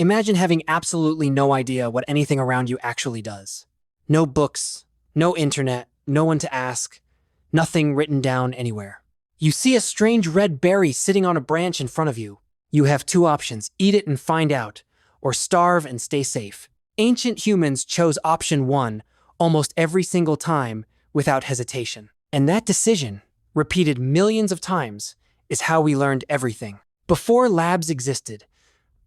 Imagine having absolutely no idea what anything around you actually does. No books, no internet, no one to ask, nothing written down anywhere. You see a strange red berry sitting on a branch in front of you. You have two options: eat it and find out, or starve and stay safe. Ancient humans chose option one almost every single time without hesitation. And that decision, repeated millions of times, is how we learned everything. Before labs existed,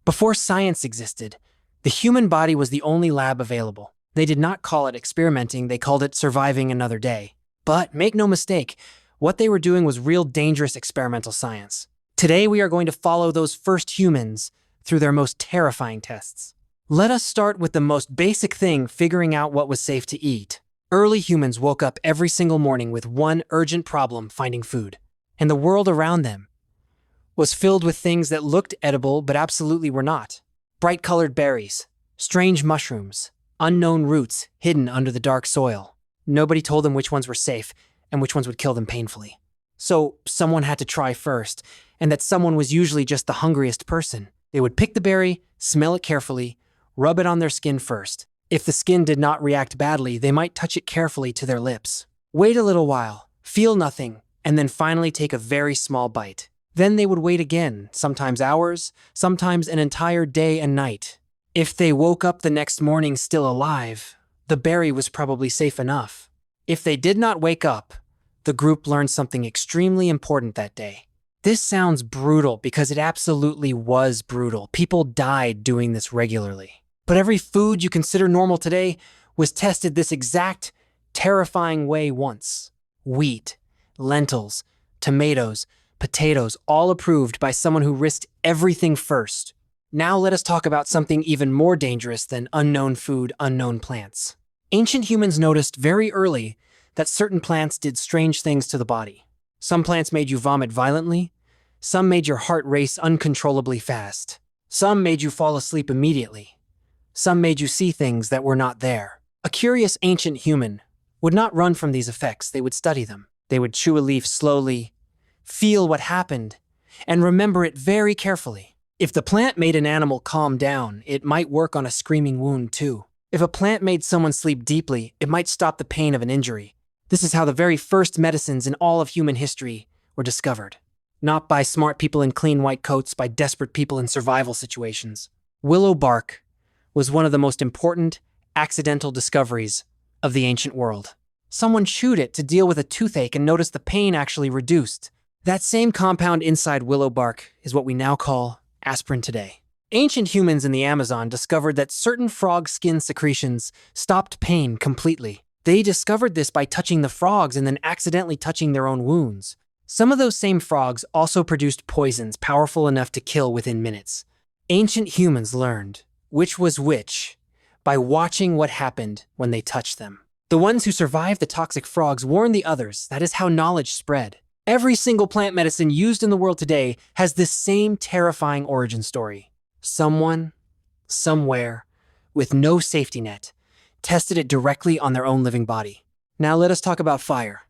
before science existed, the human body was the only lab available. They did not call it experimenting, they called it surviving another day. But make no mistake, what they were doing was real dangerous experimental science. Today we are going to follow those first humans through their most terrifying tests. Let us start with the most basic thing: figuring out what was safe to eat. Early humans woke up every single morning with one urgent problem: finding food. And the world around them was filled with things that looked edible but absolutely were not. Bright-colored berries, strange mushrooms, unknown roots hidden under the dark soil. Nobody told them which ones were safe and which ones would kill them painfully. So someone had to try first, and that someone was usually just the hungriest person. They would pick the berry, smell it carefully, rub it on their skin first. If the skin did not react badly, they might touch it carefully to their lips. Wait a little while, feel nothing, and then finally take a very small bite. Then they would wait again, sometimes hours, sometimes an entire day and night. If they woke up the next morning still alive, the berry was probably safe enough. If they did not wake up, the group learned something extremely important that day. This sounds brutal because it absolutely was brutal. People died doing this regularly. But every food you consider normal today was tested this exact, terrifying way once. Wheat, lentils, tomatoes, potatoes, all approved by someone who risked everything first. Now let us talk about something even more dangerous than unknown food, unknown plants. Ancient humans noticed very early that certain plants did strange things to the body. Some plants made you vomit violently. Some made your heart race uncontrollably fast. Some made you fall asleep immediately. Some made you see things that were not there. A curious ancient human would not run from these effects. They would study them. They would chew a leaf slowly, feel what happened, and remember it very carefully. If the plant made an animal calm down, it might work on a screaming wound too. If a plant made someone sleep deeply, it might stop the pain of an injury. This is how the very first medicines in all of human history were discovered. Not by smart people in clean white coats, by desperate people in survival situations. Willow bark was one of the most important accidental discoveries of the ancient world. Someone chewed it to deal with a toothache and noticed the pain actually reduced. That same compound inside willow bark is what we now call aspirin today. Ancient humans in the Amazon discovered that certain frog skin secretions stopped pain completely. They discovered this by touching the frogs and then accidentally touching their own wounds. Some of those same frogs also produced poisons powerful enough to kill within minutes. Ancient humans learned which was which by watching what happened when they touched them. The ones who survived the toxic frogs warned the others. That is how knowledge spread. Every single plant medicine used in the world today has this same terrifying origin story. Someone, somewhere, with no safety net, tested it directly on their own living body. Now let us talk about fire,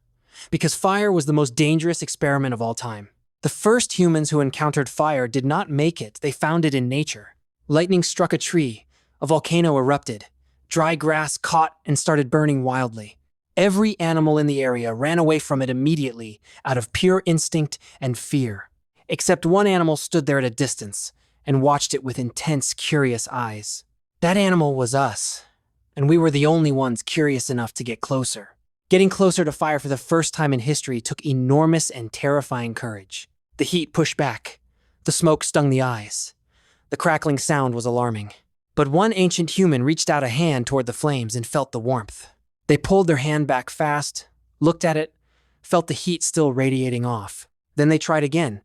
because fire was the most dangerous experiment of all time. The first humans who encountered fire did not make it, they found it in nature. Lightning struck a tree, a volcano erupted, dry grass caught and started burning wildly. Every animal in the area ran away from it immediately out of pure instinct and fear. Except one animal stood there at a distance and watched it with intense, curious eyes. That animal was us, and we were the only ones curious enough to get closer. Getting closer to fire for the first time in history took enormous and terrifying courage. The heat pushed back. The smoke stung the eyes. The crackling sound was alarming. But one ancient human reached out a hand toward the flames and felt the warmth. They pulled their hand back fast, looked at it, felt the heat still radiating off. Then they tried again,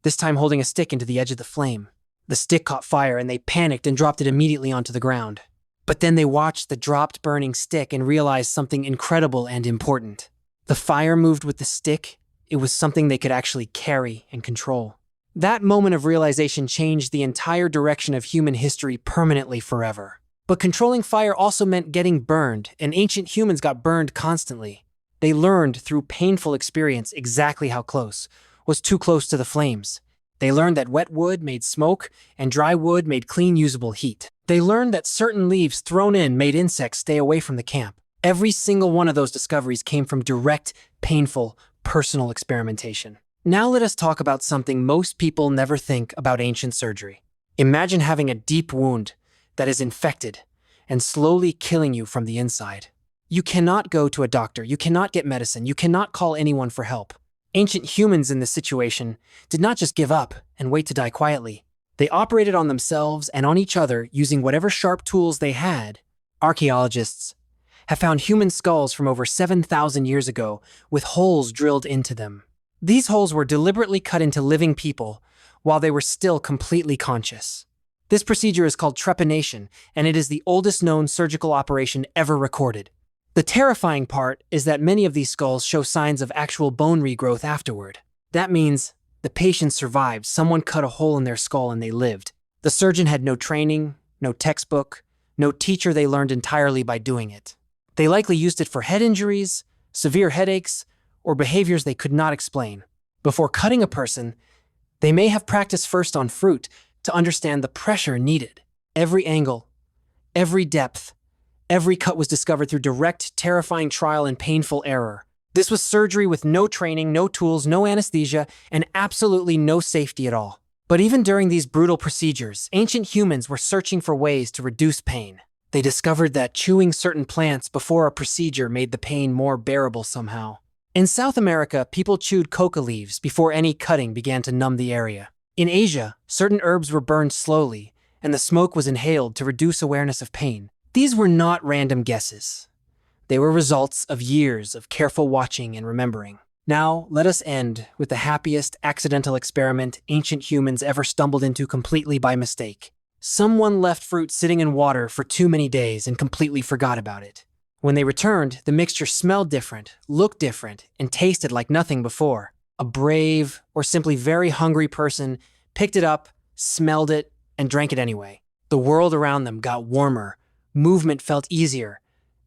this time holding a stick into the edge of the flame. The stick caught fire and they panicked and dropped it immediately onto the ground. But then they watched the dropped burning stick and realized something incredible and important. The fire moved with the stick. It was something they could actually carry and control. That moment of realization changed the entire direction of human history permanently forever. But controlling fire also meant getting burned, and ancient humans got burned constantly. They learned through painful experience exactly how close was too close to the flames. They learned that wet wood made smoke and dry wood made clean, usable heat. They learned that certain leaves thrown in made insects stay away from the camp. Every single one of those discoveries came from direct, painful, personal experimentation. Now let us talk about something most people never think about ancient surgery. Imagine having a deep wound that is infected and slowly killing you from the inside. You cannot go to a doctor, you cannot get medicine, you cannot call anyone for help. Ancient humans in this situation did not just give up and wait to die quietly. They operated on themselves and on each other using whatever sharp tools they had. Archaeologists have found human skulls from over 7,000 years ago with holes drilled into them. These holes were deliberately cut into living people while they were still completely conscious. This procedure is called trepanation, and it is the oldest known surgical operation ever recorded. The terrifying part is that many of these skulls show signs of actual bone regrowth afterward. That means the patient survived, someone cut a hole in their skull and they lived. The surgeon had no training, no textbook, no teacher, they learned entirely by doing it. They likely used it for head injuries, severe headaches, or behaviors they could not explain. Before cutting a person, they may have practiced first on fruit to understand the pressure needed. Every angle, every depth, every cut was discovered through direct, terrifying trial and painful error. This was surgery with no training, no tools, no anesthesia, and absolutely no safety at all. But even during these brutal procedures, ancient humans were searching for ways to reduce pain. They discovered that chewing certain plants before a procedure made the pain more bearable somehow. In South America, people chewed coca leaves before any cutting began to numb the area. In Asia, certain herbs were burned slowly, and the smoke was inhaled to reduce awareness of pain. These were not random guesses. They were results of years of careful watching and remembering. Now, let us end with the happiest accidental experiment ancient humans ever stumbled into completely by mistake. Someone left fruit sitting in water for too many days and completely forgot about it. When they returned, the mixture smelled different, looked different, and tasted like nothing before. A brave, or simply very hungry person picked it up, smelled it, and drank it anyway. The world around them got warmer, movement felt easier,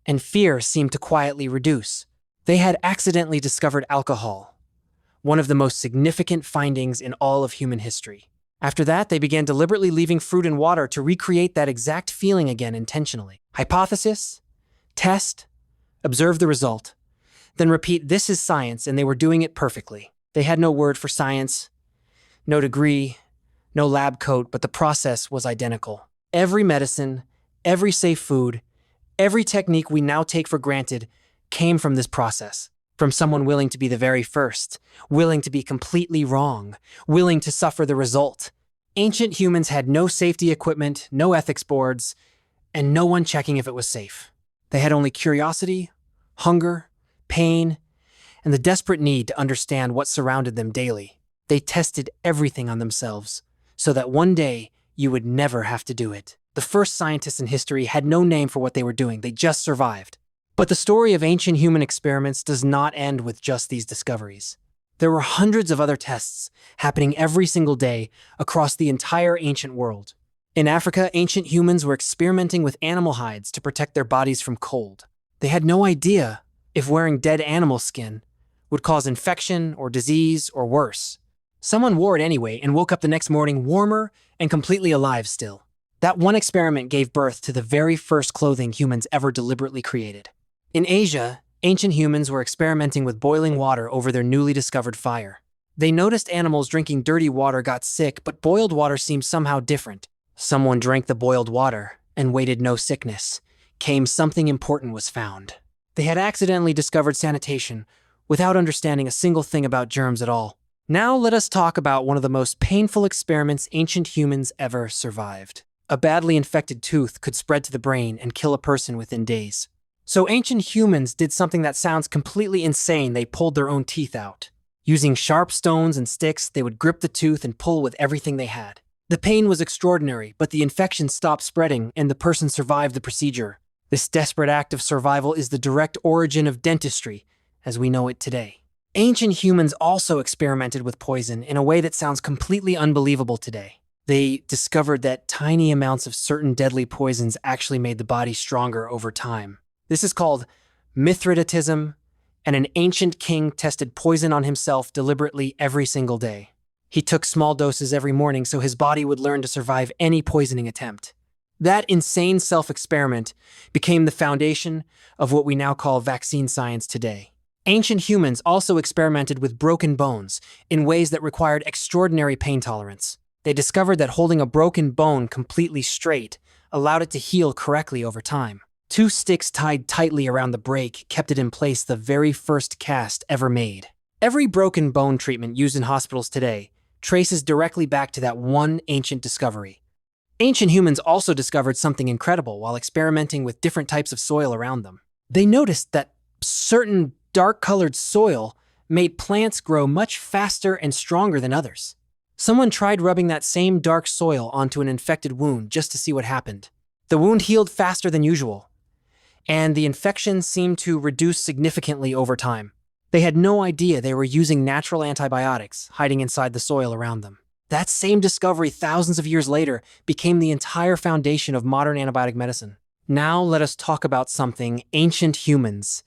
and fear seemed to quietly reduce. They had accidentally discovered alcohol, one of the most significant findings in all of human history. After that, they began deliberately leaving fruit in water to recreate that exact feeling again intentionally. Hypothesis, test, observe the result, then repeat, this is science, and they were doing it perfectly. They had no word for science, no degree, no lab coat, but the process was identical. Every medicine, every safe food, every technique we now take for granted came from this process, from someone willing to be the very first, willing to be completely wrong, willing to suffer the result. Ancient humans had no safety equipment, no ethics boards, and no one checking if it was safe. They had only curiosity, hunger, pain, and the desperate need to understand what surrounded them daily. They tested everything on themselves, so that one day you would never have to do it. The first scientists in history had no name for what they were doing, they just survived. But the story of ancient human experiments does not end with just these discoveries. There were hundreds of other tests happening every single day across the entire ancient world. In Africa, ancient humans were experimenting with animal hides to protect their bodies from cold. They had no idea if wearing dead animal skin would cause infection or disease or worse. Someone wore it anyway and woke up the next morning warmer and completely alive still. That one experiment gave birth to the very first clothing humans ever deliberately created. In Asia, ancient humans were experimenting with boiling water over their newly discovered fire. They noticed animals drinking dirty water got sick, but boiled water seemed somehow different. Someone drank the boiled water and waited no sickness. Came something important was found. They had accidentally discovered sanitation without understanding a single thing about germs at all. Now let us talk about one of the most painful experiments ancient humans ever survived. A badly infected tooth could spread to the brain and kill a person within days. So ancient humans did something that sounds completely insane. They pulled their own teeth out. Using sharp stones and sticks, they would grip the tooth and pull with everything they had. The pain was extraordinary, but the infection stopped spreading and the person survived the procedure. This desperate act of survival is the direct origin of dentistry as we know it today. Ancient humans also experimented with poison in a way that sounds completely unbelievable today. They discovered that tiny amounts of certain deadly poisons actually made the body stronger over time. This is called Mithridatism, and an ancient king tested poison on himself deliberately every single day. He took small doses every morning so his body would learn to survive any poisoning attempt. That insane self-experiment became the foundation of what we now call vaccine science today. Ancient humans also experimented with broken bones in ways that required extraordinary pain tolerance. They discovered that holding a broken bone completely straight allowed it to heal correctly over time. 2 sticks tied tightly around the break kept it in place, the very first cast ever made. Every broken bone treatment used in hospitals today traces directly back to that one ancient discovery. Ancient humans also discovered something incredible while experimenting with different types of soil around them. They noticed that certain dark-colored soil made plants grow much faster and stronger than others. Someone tried rubbing that same dark soil onto an infected wound just to see what happened. The wound healed faster than usual, and the infection seemed to reduce significantly over time. They had no idea they were using natural antibiotics hiding inside the soil around them. That same discovery thousands of years later became the entire foundation of modern antibiotic medicine. Now let us talk about something ancient humans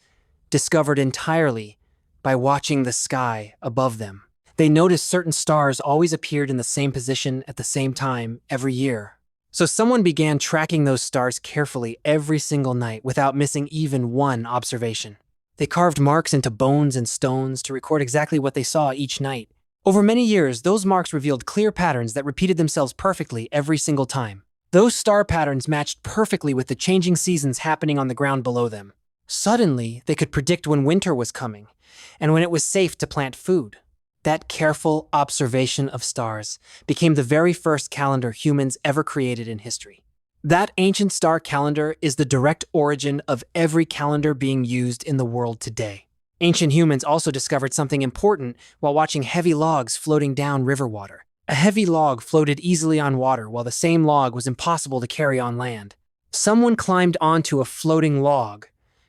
discovered entirely by watching the sky above them. They noticed certain stars always appeared in the same position at the same time every year. So someone began tracking those stars carefully every single night without missing even one observation. They carved marks into bones and stones to record exactly what they saw each night. Over many years, those marks revealed clear patterns that repeated themselves perfectly every single time. Those star patterns matched perfectly with the changing seasons happening on the ground below them. Suddenly, they could predict when winter was coming and when it was safe to plant food. That careful observation of stars became the very first calendar humans ever created in history. That ancient star calendar is the direct origin of every calendar being used in the world today. Ancient humans also discovered something important while watching heavy logs floating down river water. A heavy log floated easily on water while the same log was impossible to carry on land. Someone climbed onto a floating log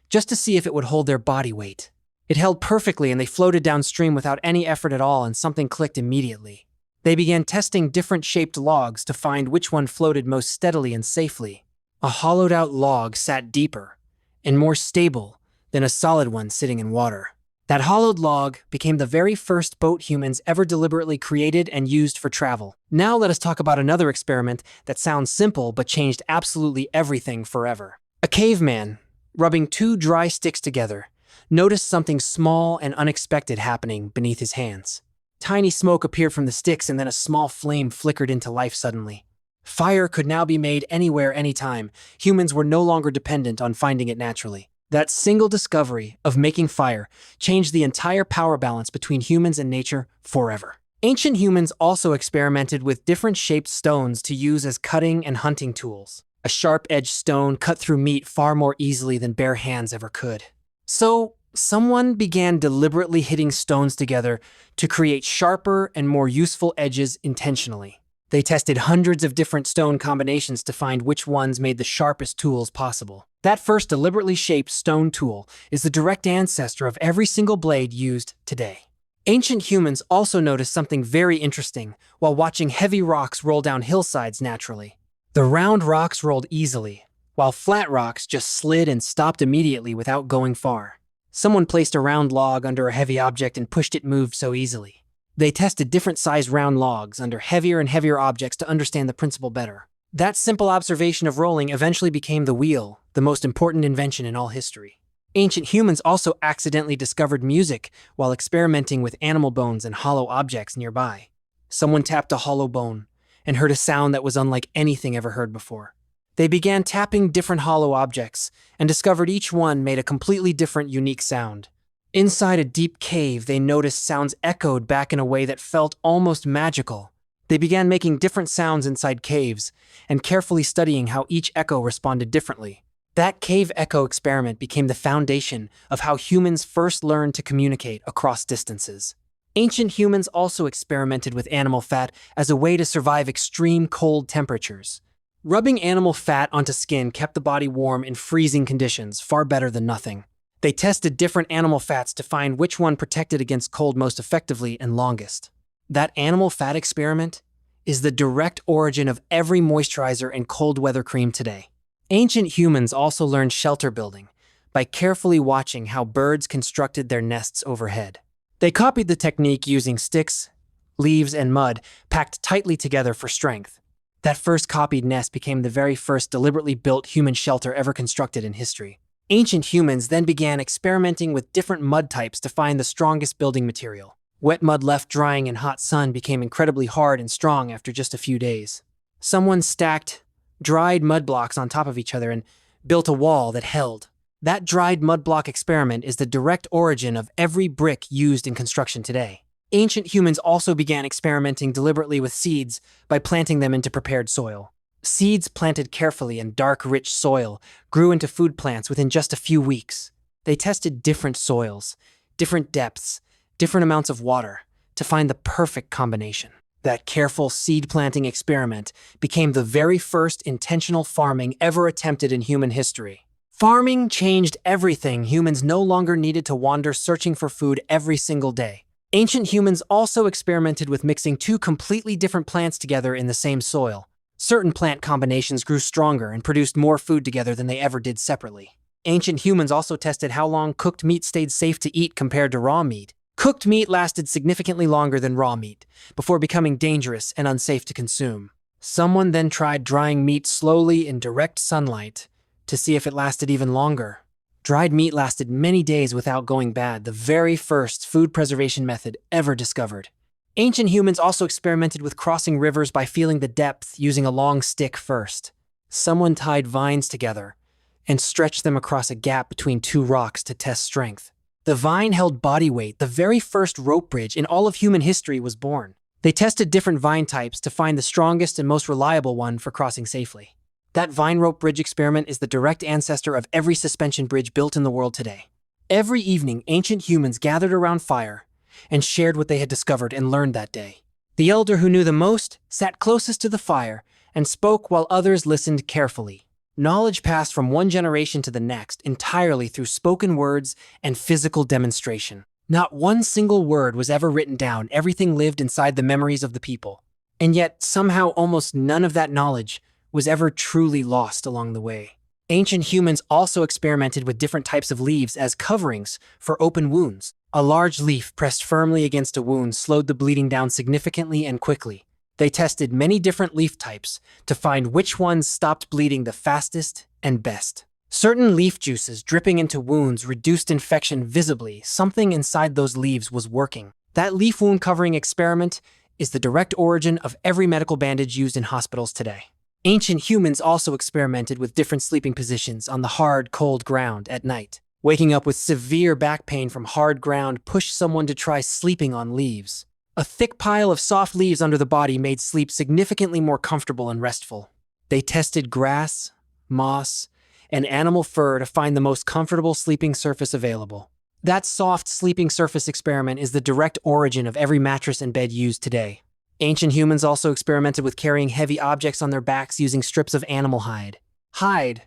just to see if it would hold their body weight. It held perfectly and they floated downstream without any effort at all, and something clicked immediately. They began testing different shaped logs to find which one floated most steadily and safely. A hollowed out log sat deeper and more stable than a solid one sitting in water. That hollowed log became the very first boat humans ever deliberately created and used for travel. Now let us talk about another experiment that sounds simple but changed absolutely everything forever. A caveman, rubbing 2 dry sticks together, noticed something small and unexpected happening beneath his hands. Tiny smoke appeared from the sticks, and then a small flame flickered into life suddenly. Fire could now be made anywhere, anytime. Humans were no longer dependent on finding it naturally. That single discovery of making fire changed the entire power balance between humans and nature forever. Ancient humans also experimented with different shaped stones to use as cutting and hunting tools. A sharp-edged stone cut through meat far more easily than bare hands ever could. So, someone began deliberately hitting stones together to create sharper and more useful edges intentionally. They tested hundreds of different stone combinations to find which ones made the sharpest tools possible. That first deliberately shaped stone tool is the direct ancestor of every single blade used today. Ancient humans also noticed something very interesting while watching heavy rocks roll down hillsides naturally. The round rocks rolled easily, while flat rocks just slid and stopped immediately without going far. Someone placed a round log under a heavy object and pushed it moved so easily. They tested different sized round logs under heavier and heavier objects to understand the principle better. That simple observation of rolling eventually became the wheel, the most important invention in all history. Ancient humans also accidentally discovered music while experimenting with animal bones and hollow objects nearby. Someone tapped a hollow bone and heard a sound that was unlike anything ever heard before. They began tapping different hollow objects and discovered each one made a completely different, unique sound. Inside a deep cave, they noticed sounds echoed back in a way that felt almost magical. They began making different sounds inside caves and carefully studying how each echo responded differently. That cave echo experiment became the foundation of how humans first learned to communicate across distances. Ancient humans also experimented with animal fat as a way to survive extreme cold temperatures. Rubbing animal fat onto skin kept the body warm in freezing conditions, far better than nothing. They tested different animal fats to find which one protected against cold most effectively and longest. That animal fat experiment is the direct origin of every moisturizer and cold weather cream today. Ancient humans also learned shelter building by carefully watching how birds constructed their nests overhead. They copied the technique using sticks, leaves, and mud, packed tightly together for strength. That first copied nest became the very first deliberately built human shelter ever constructed in history. Ancient humans then began experimenting with different mud types to find the strongest building material. Wet mud left drying in hot sun became incredibly hard and strong after just a few days. Someone stacked dried mud blocks on top of each other and built a wall that held. That dried mud block experiment is the direct origin of every brick used in construction today. Ancient humans also began experimenting deliberately with seeds by planting them into prepared soil. Seeds planted carefully in dark, rich soil grew into food plants within just a few weeks. They tested different soils, different depths, different amounts of water to find the perfect combination. That careful seed planting experiment became the very first intentional farming ever attempted in human history. Farming changed everything. Humans no longer needed to wander searching for food every single day. Ancient humans also experimented with mixing two completely different plants together in the same soil. Certain plant combinations grew stronger and produced more food together than they ever did separately. Ancient humans also tested how long cooked meat stayed safe to eat compared to raw meat. Cooked meat lasted significantly longer than raw meat, before becoming dangerous and unsafe to consume. Someone then tried drying meat slowly in direct sunlight to see if it lasted even longer. Dried meat lasted many days without going bad, the very first food preservation method ever discovered. Ancient humans also experimented with crossing rivers by feeling the depth using a long stick first. Someone tied vines together and stretched them across a gap between two rocks to test strength. The vine held body weight. The very first rope bridge in all of human history was born. They tested different vine types to find the strongest and most reliable one for crossing safely. That vine rope bridge experiment is the direct ancestor of every suspension bridge built in the world today. Every evening, ancient humans gathered around fire and shared what they had discovered and learned that day. The elder who knew the most sat closest to the fire and spoke while others listened carefully. Knowledge passed from one generation to the next entirely through spoken words and physical demonstration. Not one single word was ever written down. Everything lived inside the memories of the people. And yet, somehow, almost none of that knowledge was ever truly lost along the way. Ancient humans also experimented with different types of leaves as coverings for open wounds. A large leaf pressed firmly against a wound slowed the bleeding down significantly and quickly. They tested many different leaf types to find which ones stopped bleeding the fastest and best. Certain leaf juices dripping into wounds reduced infection visibly. Something inside those leaves was working. That leaf wound covering experiment is the direct origin of every medical bandage used in hospitals today. Ancient humans also experimented with different sleeping positions on the hard, cold ground at night. Waking up with severe back pain from hard ground pushed someone to try sleeping on leaves. A thick pile of soft leaves under the body made sleep significantly more comfortable and restful. They tested grass, moss, and animal fur to find the most comfortable sleeping surface available. That soft sleeping surface experiment is the direct origin of every mattress and bed used today. Ancient humans also experimented with carrying heavy objects on their backs using strips of animal hide. Hide,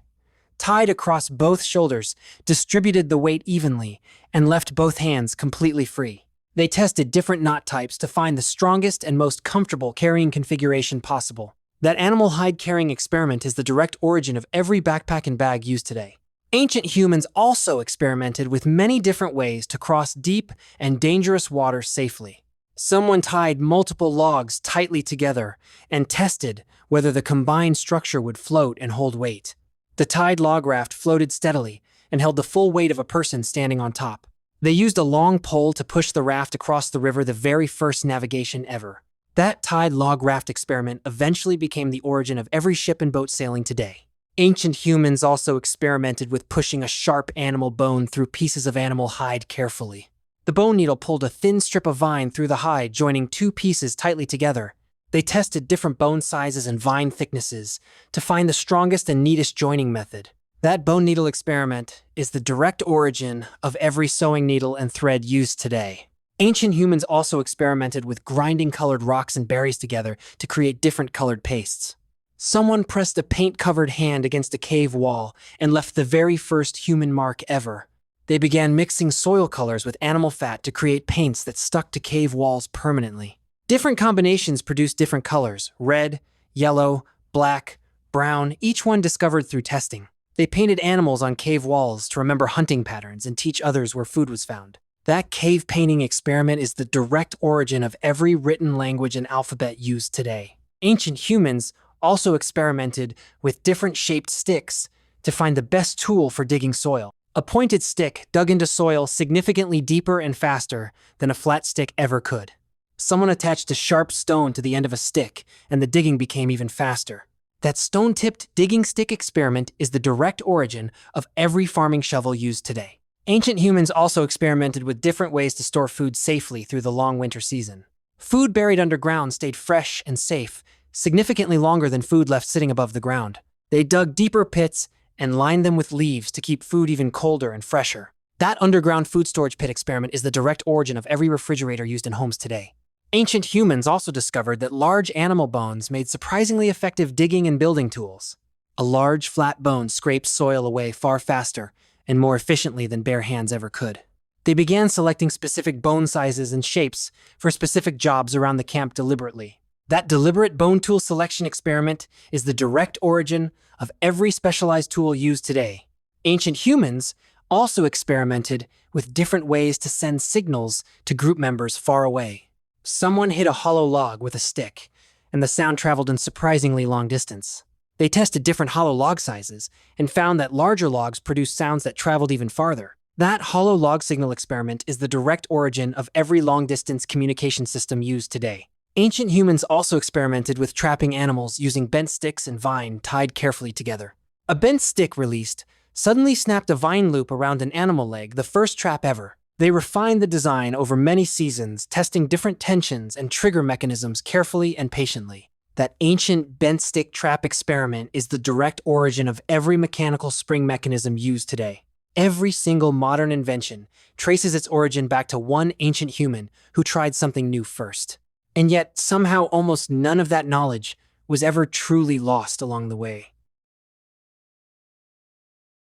tied across both shoulders, distributed the weight evenly and left both hands completely free. They tested different knot types to find the strongest and most comfortable carrying configuration possible. That animal hide carrying experiment is the direct origin of every backpack and bag used today. Ancient humans also experimented with many different ways to cross deep and dangerous water safely. Someone tied multiple logs tightly together and tested whether the combined structure would float and hold weight. The tied log raft floated steadily and held the full weight of a person standing on top. They used a long pole to push the raft across the river, the very first navigation ever. That tied log raft experiment eventually became the origin of every ship and boat sailing today. Ancient humans also experimented with pushing a sharp animal bone through pieces of animal hide carefully. The bone needle pulled a thin strip of vine through the hide, joining two pieces tightly together. They tested different bone sizes and vine thicknesses to find the strongest and neatest joining method. That bone needle experiment is the direct origin of every sewing needle and thread used today. Ancient humans also experimented with grinding colored rocks and berries together to create different colored pastes. Someone pressed a paint-covered hand against a cave wall and left the very first human mark ever. They began mixing soil colors with animal fat to create paints that stuck to cave walls permanently. Different combinations produced different colors: red, yellow, black, brown, each one discovered through testing. They painted animals on cave walls to remember hunting patterns and teach others where food was found. That cave painting experiment is the direct origin of every written language and alphabet used today. Ancient humans also experimented with different shaped sticks to find the best tool for digging soil. A pointed stick dug into soil significantly deeper and faster than a flat stick ever could. Someone attached a sharp stone to the end of a stick, and the digging became even faster. That stone-tipped digging stick experiment is the direct origin of every farming shovel used today. Ancient humans also experimented with different ways to store food safely through the long winter season. Food buried underground stayed fresh and safe, significantly longer than food left sitting above the ground. They dug deeper pits and lined them with leaves to keep food even colder and fresher. That underground food storage pit experiment is the direct origin of every refrigerator used in homes today. Ancient humans also discovered that large animal bones made surprisingly effective digging and building tools. A large, flat bone scrapes soil away far faster and more efficiently than bare hands ever could. They began selecting specific bone sizes and shapes for specific jobs around the camp deliberately. That deliberate bone tool selection experiment is the direct origin of every specialized tool used today. Ancient humans also experimented with different ways to send signals to group members far away. Someone hit a hollow log with a stick, and the sound traveled in surprisingly long distance. They tested different hollow log sizes and found that larger logs produced sounds that traveled even farther. That hollow log signal experiment is the direct origin of every long-distance communication system used today. Ancient humans also experimented with trapping animals using bent sticks and vine tied carefully together. A bent stick released suddenly snapped a vine loop around an animal leg, the first trap ever. They refined the design over many seasons, testing different tensions and trigger mechanisms carefully and patiently. That ancient bent stick trap experiment is the direct origin of every mechanical spring mechanism used today. Every single modern invention traces its origin back to one ancient human who tried something new first. And yet, somehow almost none of that knowledge was ever truly lost along the way.